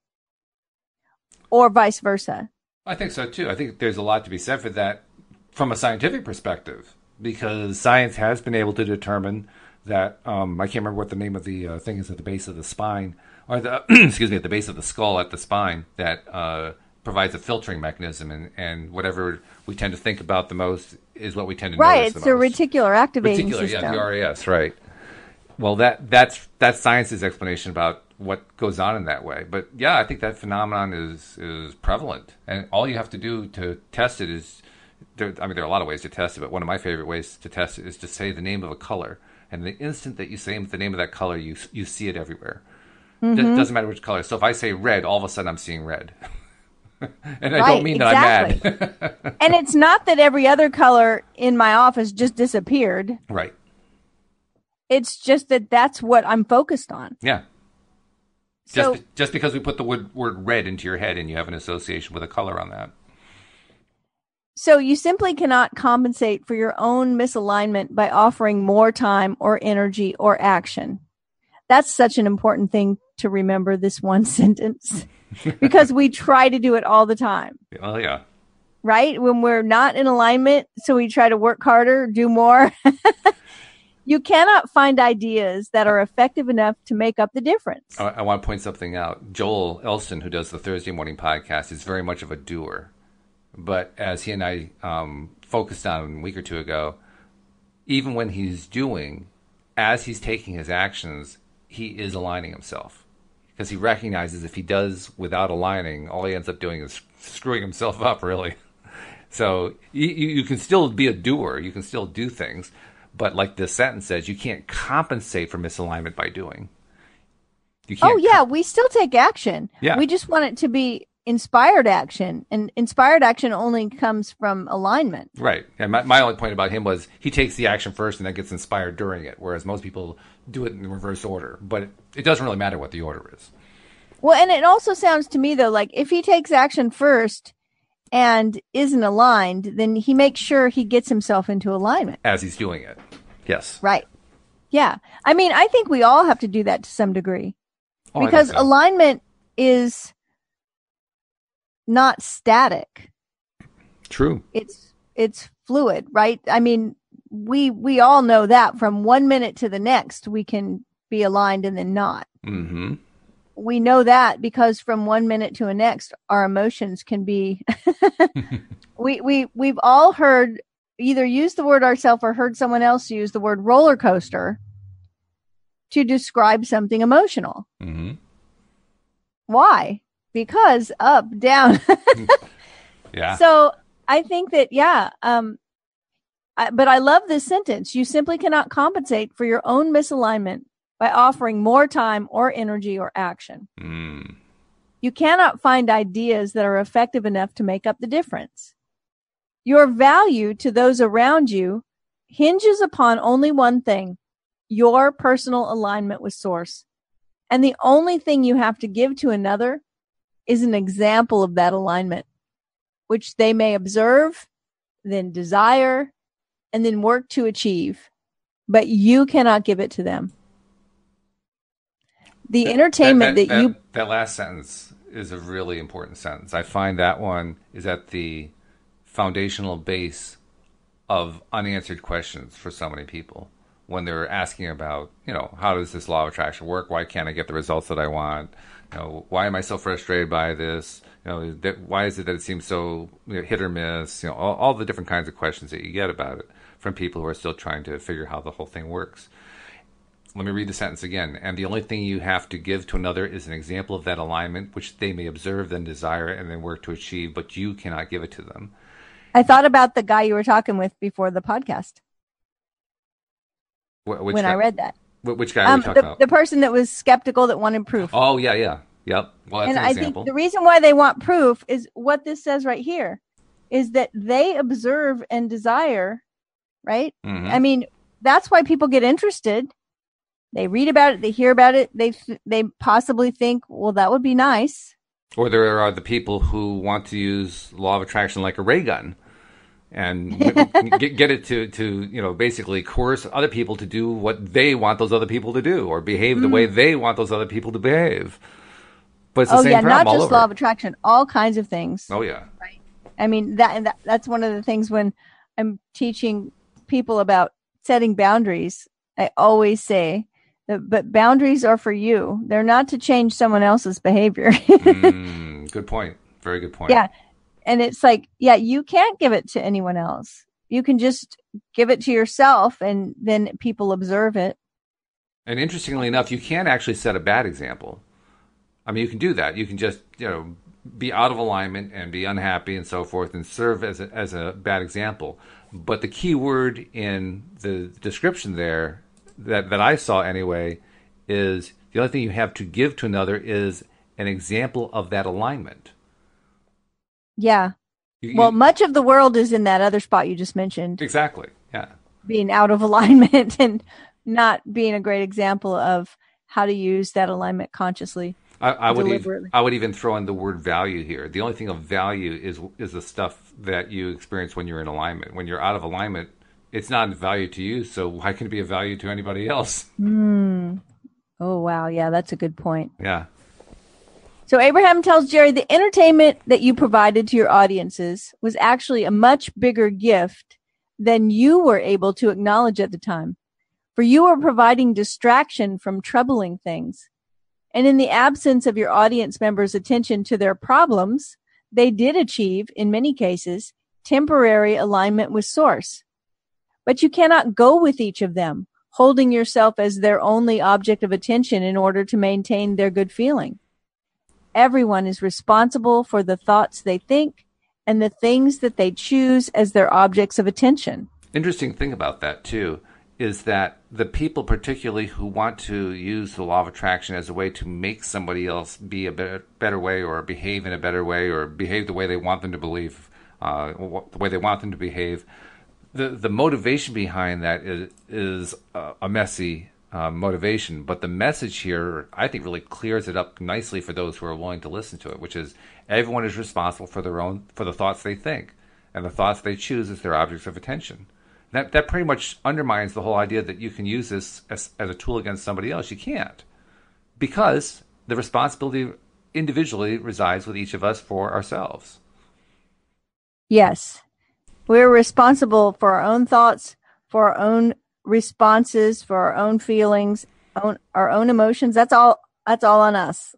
Or vice versa. I think so, too. I think there's a lot to be said for that from a scientific perspective. because science has been able to determine that I can't remember what the name of the thing is at the base of the spine, or the excuse me, at the base of the skull at the spine that provides a filtering mechanism, and whatever we tend to think about the most is what we tend to notice the most. Right, it's a reticular activating system. Yeah, the RAS, right. Well, that's science's explanation about what goes on in that way. But yeah, I think that phenomenon is prevalent, and all you have to do to test it is, there are a lot of ways to test it, but one of my favorite ways to test it is to say the name of a color, and the instant that you say the name of that color, you see it everywhere. It doesn't matter which color. So if I say red, all of a sudden I'm seeing red. And I don't mean that I'm mad. And it's not that every other color in my office just disappeared. Right. It's just that that's what I'm focused on. Yeah. Just because we put the word red into your head and you have an association with a color on that. So you simply cannot compensate for your own misalignment by offering more time or energy or action. That's such an important thing to remember, this one sentence, because we try to do it all the time. Oh, yeah. Right? When we're not in alignment, so we try to work harder, do more. You cannot find ideas that are effective enough to make up the difference. I want to point something out. Joel Elston, who does the Thursday morning podcast, is very much of a doer. But as he and I focused on a week or two ago, even when he's doing, as he's taking his actions, he is aligning himself. Because he recognizes if he does without aligning, all he ends up doing is screwing himself up, really. So you can still be a doer. You can still do things. But like this sentence says, you can't compensate for misalignment by doing. You can't we still take action. Yeah. We just want it to be inspired action. And inspired action only comes from alignment. Right. And my only point about him was he takes the action first and then gets inspired during it, whereas most people do it in reverse order. But it doesn't really matter what the order is. Well, and it also sounds to me, though, like if he takes action first and isn't aligned, then he makes sure he gets himself into alignment. As he's doing it. Yes. Right. Yeah. I mean, I think we all have to do that to some degree. Oh, because alignment is not static. True. It's fluid, right? I mean, we all know that from 1 minute to the next, we can be aligned and then not. Mm-hmm. We know that because from 1 minute to the next, our emotions can be. We've all heard, either used the word ourselves or heard someone else use the word roller coaster to describe something emotional. Mm-hmm. Why? Because up, down. Yeah. So I think that, but I love this sentence. You simply cannot compensate for your own misalignment by offering more time or energy or action. Mm. You cannot find ideas that are effective enough to make up the difference. Your value to those around you hinges upon only one thing, your personal alignment with Source. And the only thing you have to give to another is an example of that alignment, which they may observe, then desire, and then work to achieve. But you cannot give it to them. The entertainment that last sentence is a really important sentence. I find that one is at the foundational base of unanswered questions for so many people when they're asking about, how does this law of attraction work? Why can't I get the results that I want? Why am I so frustrated by this? Why is it that it seems so hit or miss? All the different kinds of questions that you get about it from people who are still trying to figure how the whole thing works. Let me read the sentence again. And the only thing you have to give to another is an example of that alignment, which they may observe, then desire, and then work to achieve, but you cannot give it to them. I thought about the guy you were talking with before the podcast. Which when guy? I read that. Which guy are we talking about? The person that was skeptical that wanted proof. Oh, yeah. Yep. Well, that's and an I example. think the reason why they want proof is what this says right here, is that they observe and desire, right? Mm-hmm. I mean, that's why people get interested. They read about it, they hear about it, they possibly think, well, that would be nice. Or there are the people who want to use law of attraction like a ray gun and get it to basically coerce other people to do what they want those other people to do or behave the way they want those other people to behave. But it's the same problem not all just over. Law of attraction, all kinds of things. Oh, yeah. Right. I mean, that's one of the things when I'm teaching people about setting boundaries, I always say, but boundaries are for you. They're not to change someone else's behavior. Good point. Very good point. Yeah. And it's like, yeah, you can't give it to anyone else. You can just give it to yourself, and then people observe it. And interestingly enough, you can actually set a bad example. I mean, you can do that. You can just, be out of alignment and be unhappy and so forth and serve as a bad example. But the key word in the description there that I saw anyway is the only thing you have to give to another is an example of that alignment. Yeah. Well, much of the world is in that other spot you just mentioned. Exactly. Yeah. Being out of alignment and not being a great example of how to use that alignment consciously. I would even throw in the word value here. The only thing of value is the stuff that you experience when you're in alignment. When you're out of alignment, it's not of value to you, so why can it be of value to anybody else? Oh, wow. Yeah, that's a good point. Yeah. So Abraham tells Jerry the entertainment that you provided to your audiences was actually a much bigger gift than you were able to acknowledge at the time. For you were providing distraction from troubling things. And in the absence of your audience members' attention to their problems, they did achieve, in many cases, temporary alignment with Source. But you cannot go with each of them, holding yourself as their only object of attention in order to maintain their good feeling. Everyone is responsible for the thoughts they think and the things that they choose as their objects of attention. Interesting thing about that, too, is that the people particularly who want to use the law of attraction as a way to make somebody else be a better way or behave in a better way or behave the way they want them to believe, the way they want them to behave, the motivation behind that is a messy motivation. But the message here, I think, really clears it up nicely for those who are willing to listen to it, which is everyone is responsible for the thoughts they think, and the thoughts they choose as their objects of attention. That pretty much undermines the whole idea that you can use this as a tool against somebody else. You can't. Because the responsibility individually resides with each of us for ourselves. Yes. We're responsible for our own thoughts, for our own responses, for our own feelings, our own emotions. That's all on us.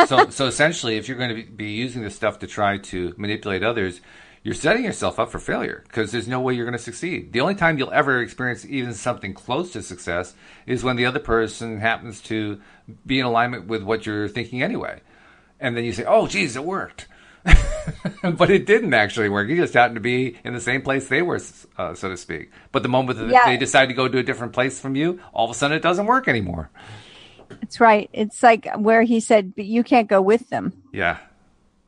So essentially, if you're going to be using this stuff to try to manipulate others, you're setting yourself up for failure because there's no way you're going to succeed. The only time you'll ever experience even something close to success is when the other person happens to be in alignment with what you're thinking anyway. And then you say, oh, geez, it worked. But it didn't actually work. You just happened to be in the same place they were, so to speak. But the moment that they decide to go to a different place from you, all of a sudden it doesn't work anymore. That's right. It's like where he said, but you can't go with them. Yeah.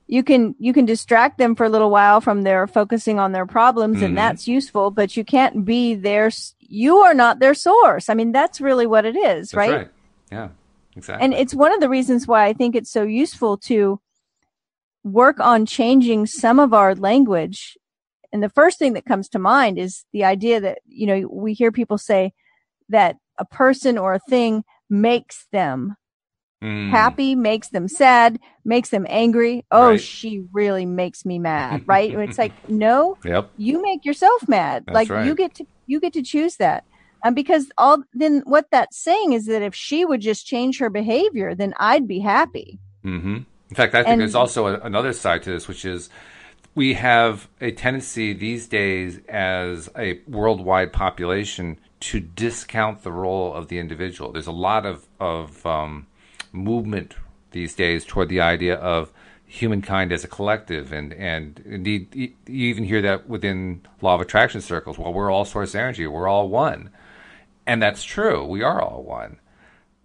You can distract them for a little while from their focusing on their problems, and that's useful, but you can't be you are not their source. I mean, that's really what it is, that's right? Yeah, exactly. And it's one of the reasons why I think it's so useful to work on changing some of our language. And the first thing that comes to mind is the idea that, we hear people say that a person or a thing makes them happy, makes them sad, makes them angry. Oh, right. She really makes me mad, right? It's like, no, you make yourself mad. That's right. You get to choose that. Because then what that's saying is that if she would just change her behavior, then I'd be happy. Mm-hmm. In fact, I think there's also another side to this, which is we have a tendency these days as a worldwide population to discount the role of the individual. There's a lot of movement these days toward the idea of humankind as a collective, and indeed you even hear that within law of attraction circles. Well, we're all source energy, we're all one, and that's true, we are all one.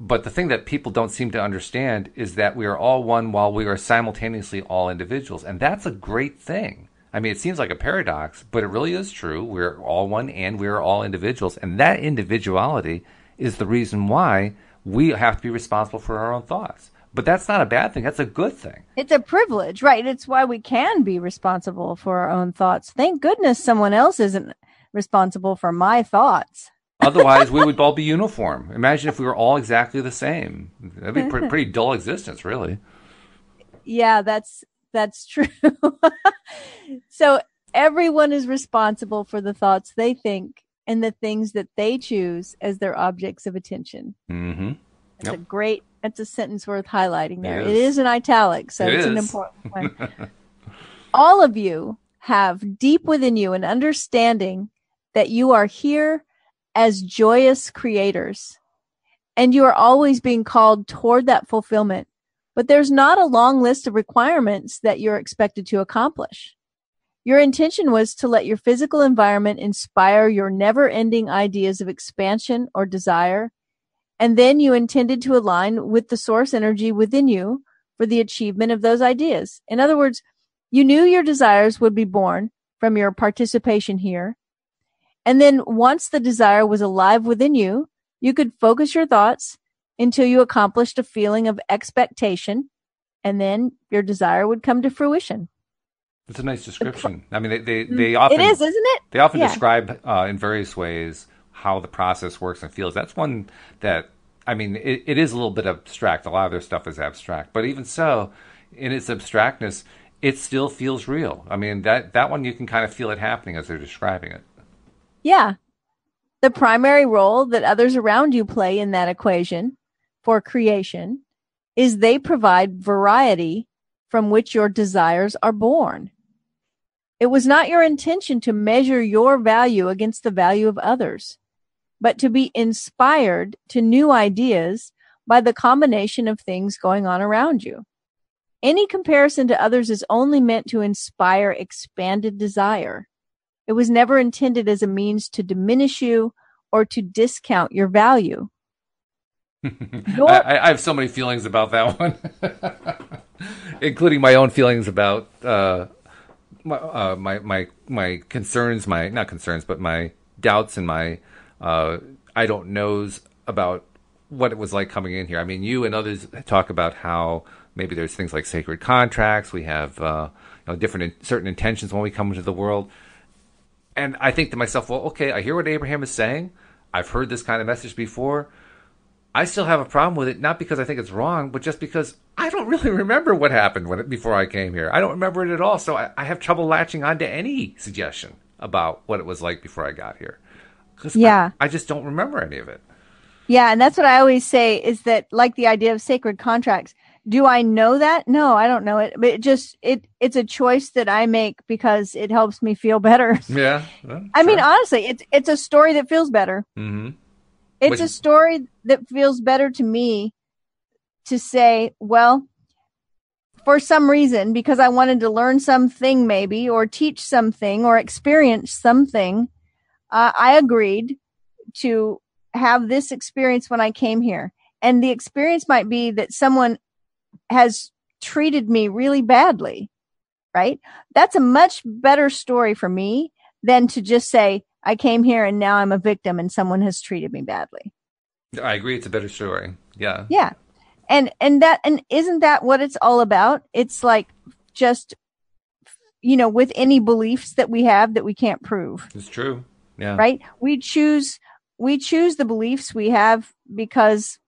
But the thing that people don't seem to understand is that we are all one while we are simultaneously all individuals, and that's a great thing. I mean, it seems like a paradox, but it really is true. We're all one and we are all individuals, and that individuality is the reason why we have to be responsible for our own thoughts. But that's not a bad thing. That's a good thing. It's a privilege, right? It's why we can be responsible for our own thoughts. Thank goodness someone else isn't responsible for my thoughts. Otherwise, we would all be uniform. Imagine if we were all exactly the same. That'd be a pretty dull existence, really. Yeah, that's true. So everyone is responsible for the thoughts they think and the things that they choose as their objects of attention. Mm-hmm. Yep. That's a sentence worth highlighting there. It It is in italics, so it's an important one. All of you have deep within you an understanding that you are here as joyous creators, and you are always being called toward that fulfillment. But there's not a long list of requirements that you're expected to accomplish. Your intention was to let your physical environment inspire your never-ending ideas of expansion or desire, and then you intended to align with the source energy within you for the achievement of those ideas. In other words, you knew your desires would be born from your participation here. And then once the desire was alive within you, you could focus your thoughts until you accomplished a feeling of expectation, and then your desire would come to fruition. It's a nice description. I mean, they often... It is, isn't it? They often describe in various ways how the process works and feels. That's one that, I mean, it is a little bit abstract. A lot of their stuff is abstract. But even so, in its abstractness, it still feels real. I mean, that one, you can kind of feel it happening as they're describing it. Yeah. The primary role that others around you play in that equation for creation is they provide variety from which your desires are born. It was not your intention to measure your value against the value of others, but to be inspired to new ideas by the combination of things going on around you. Any comparison to others is only meant to inspire expanded desire. It was never intended as a means to diminish you or to discount your value. I have so many feelings about that one, including my own feelings about my concerns, not concerns, but my doubts and my I don't knows about what it was like coming in here. I mean, you and others talk about how maybe there's things like sacred contracts. We have different certain intentions when we come into the world. And I think to myself, well, okay, I hear what Abraham is saying. I've heard this kind of message before. I still have a problem with it, not because I think it's wrong, but just because I don't really remember what happened before I came here. I don't remember it at all, so I have trouble latching onto any suggestion about what it was like before I got here. Yeah. I just don't remember any of it. Yeah, and that's what I always say is that, like the idea of sacred contracts, do I know that? No, I don't know it. But it's a choice that I make because it helps me feel better. Yeah. Well, I mean, honestly, it's a story that feels better. Mm-hmm. It's a story that feels better to me to say, well, for some reason, because I wanted to learn something maybe, or teach something, or experience something, I agreed to have this experience when I came here. And the experience might be that someone has treated me really badly, right? That's a much better story for me than to just say, I came here and now I'm a victim and someone has treated me badly. I agree. It's a better story. Yeah. Yeah. And isn't that what it's all about? It's like just, with any beliefs that we have that we can't prove. It's true. Yeah. Right. We choose the beliefs we have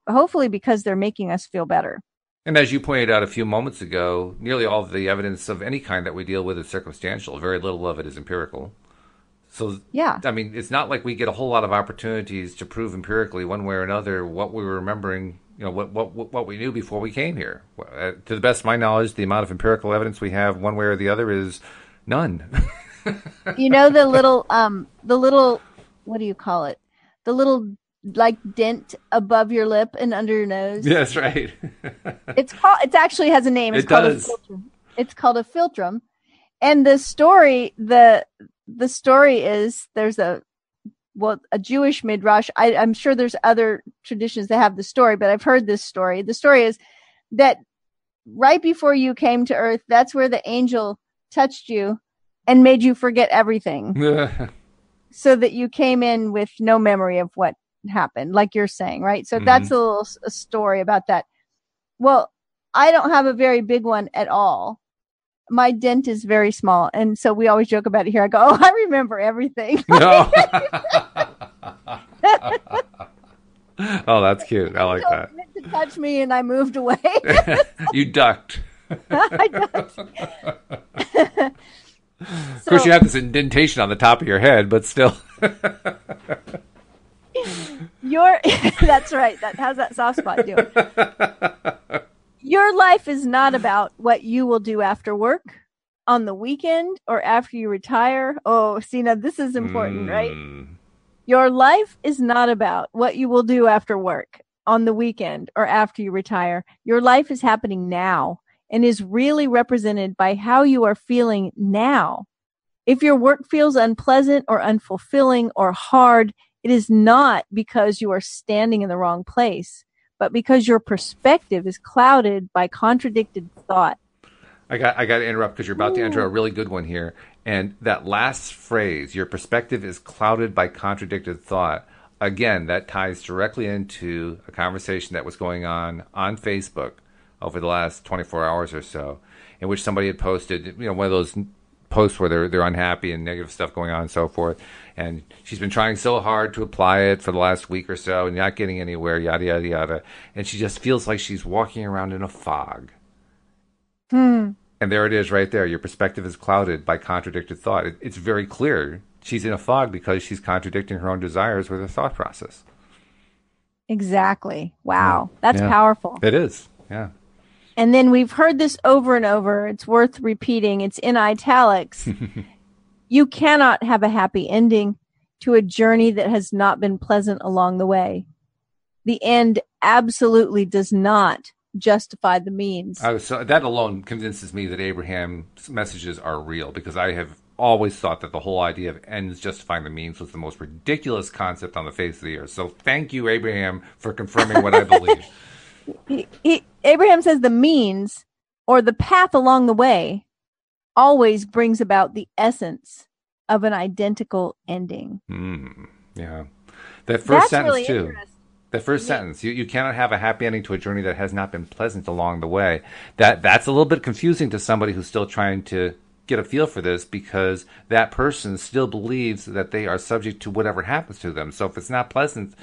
hopefully because they're making us feel better. And as you pointed out a few moments ago, nearly all of the evidence of any kind that we deal with is circumstantial. Very little of it is empirical. So, yeah, I mean, it's not like we get a whole lot of opportunities to prove empirically one way or another what we were remembering, what we knew before we came here. To the best of my knowledge, the amount of empirical evidence we have one way or the other is none. The little, what do you call it? The little, like, dent above your lip and under your nose. Yes, right. It actually has a name. It's called a philtrum. It's called a philtrum. And the story is there's a Jewish midrash. I'm sure there's other traditions that have the story, but I've heard this story. The story is that right before you came to earth, that's where the angel touched you and made you forget everything. So that you came in with no memory of what happened, like you're saying, right? So that's a story about that. Well, I don't have a very big one at all. My dent is very small. And so we always joke about it here. I go, oh, I remember everything. No. Oh, that's cute. I like that. To touch me and I moved away. You ducked. I ducked. Of course, you have this indentation on the top of your head, but still. That's right. How's that soft spot doing? Your life is not about what you will do after work, on the weekend, or after you retire. Oh, see, now this is important, right? Your life is not about what you will do after work, on the weekend, or after you retire. Your life is happening now and is really represented by how you are feeling now. If your work feels unpleasant or unfulfilling or hard, it is not because you are standing in the wrong place, but because your perspective is clouded by contradicted thought. I got to interrupt because you're about to enter a really good one here. And that last phrase, your perspective is clouded by contradicted thought. Again, that ties directly into a conversation that was going on Facebook over the last 24 hours or so, in which somebody had posted, one of those posts where they're unhappy and negative stuff going on and so forth. And she's been trying so hard to apply it for the last week or so and not getting anywhere, yada, yada, yada. And she just feels like she's walking around in a fog. And there it is right there. Your perspective is clouded by contradicted thought. It's very clear she's in a fog because she's contradicting her own desires with her thought process. Exactly. Wow. That's powerful. It is. Yeah. And then we've heard this over and over. It's worth repeating. It's in italics. You cannot have a happy ending to a journey that has not been pleasant along the way. The end absolutely does not justify the means. So that alone convinces me that Abraham's messages are real, because I have always thought that the whole idea of ends justifying the means was the most ridiculous concept on the face of the earth. So thank you, Abraham, for confirming what I believe. Abraham says the means, or the path along the way, always brings about the essence of an identical ending. Yeah. That first sentence, really too. That first sentence, you cannot have a happy ending to a journey that has not been pleasant along the way. That's a little bit confusing to somebody who's still trying to get a feel for this, because that person still believes that they are subject to whatever happens to them. So if it's not pleasant,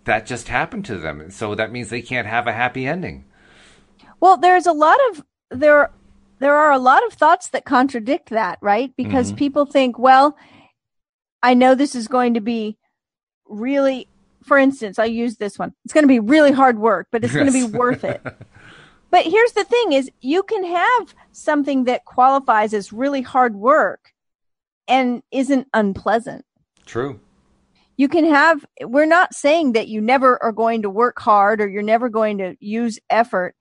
that just happened to them. So that means they can't have a happy ending. Well, there are a lot of thoughts that contradict that, right? Because people think, well, I know this is going to be really, for instance, I use this one. It's going to be really hard work, but it's going to be worth it. But here's the thing is, you can have something that qualifies as really hard work and isn't unpleasant. True. You can have, we're not saying that you never are going to work hard or you're never going to use effort.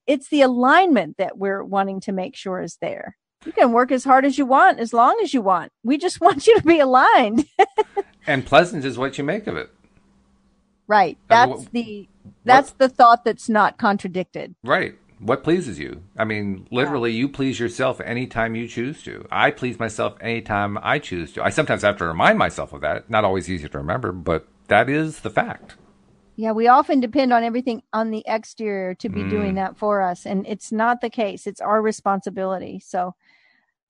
It's the alignment that we're wanting to make sure is there. You can work as hard as you want, as long as you want. We just want you to be aligned. And pleasant is what you make of it. Right. That's the thought that's not contradicted. Right. What pleases you? I mean, literally, you please yourself anytime you choose to. I please myself anytime I choose to. I sometimes have to remind myself of that. Not always easy to remember, but that is the fact. Yeah, we often depend on everything on the exterior to be doing that for us. And it's not the case. It's our responsibility. So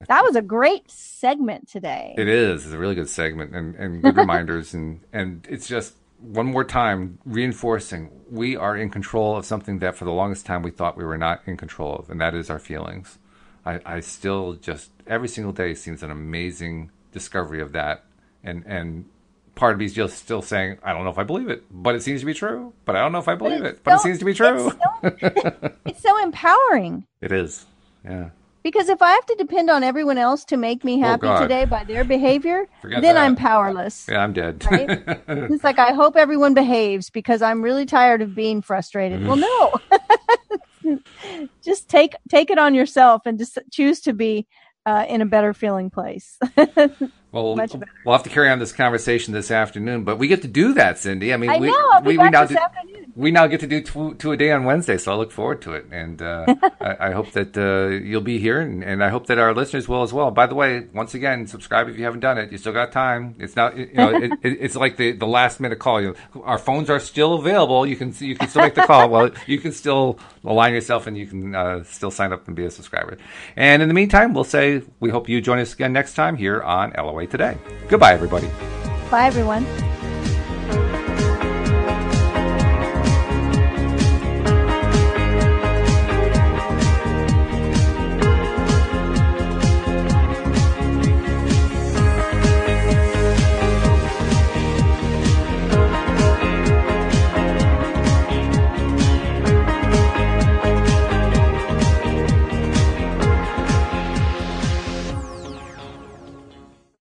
that was a great segment today. It is. It's a really good segment and good reminders. And it's just one more time reinforcing we are in control of something that for the longest time we thought we were not in control of. And that is our feelings. I still just every single day seems an amazing discovery of that. And part of me is just still saying, I don't know if I believe it, but it seems to be true. But I don't know if I believe it, but it seems to be true. It's so empowering. It is, yeah. Because if I have to depend on everyone else to make me happy today by their behavior, then I'm powerless. Yeah, I'm dead. Right? It's like, I hope everyone behaves because I'm really tired of being frustrated. Well, no. Just take it on yourself and just choose to be in a better feeling place. Well, we'll have to carry on this conversation this afternoon, but we get to do that, Cindie. I mean, we now get to do two a day on Wednesday, so I look forward to it, and I hope that you'll be here, and I hope that our listeners will as well. By the way, once again, subscribe if you haven't done it. You still got time. It's not, it's like the last minute call. Our phones are still available. You can still make the call. Well, you can still align yourself, and you can still sign up and be a subscriber. And in the meantime, we'll say we hope you join us again next time here on LOA Today. Goodbye, everybody. Bye, everyone.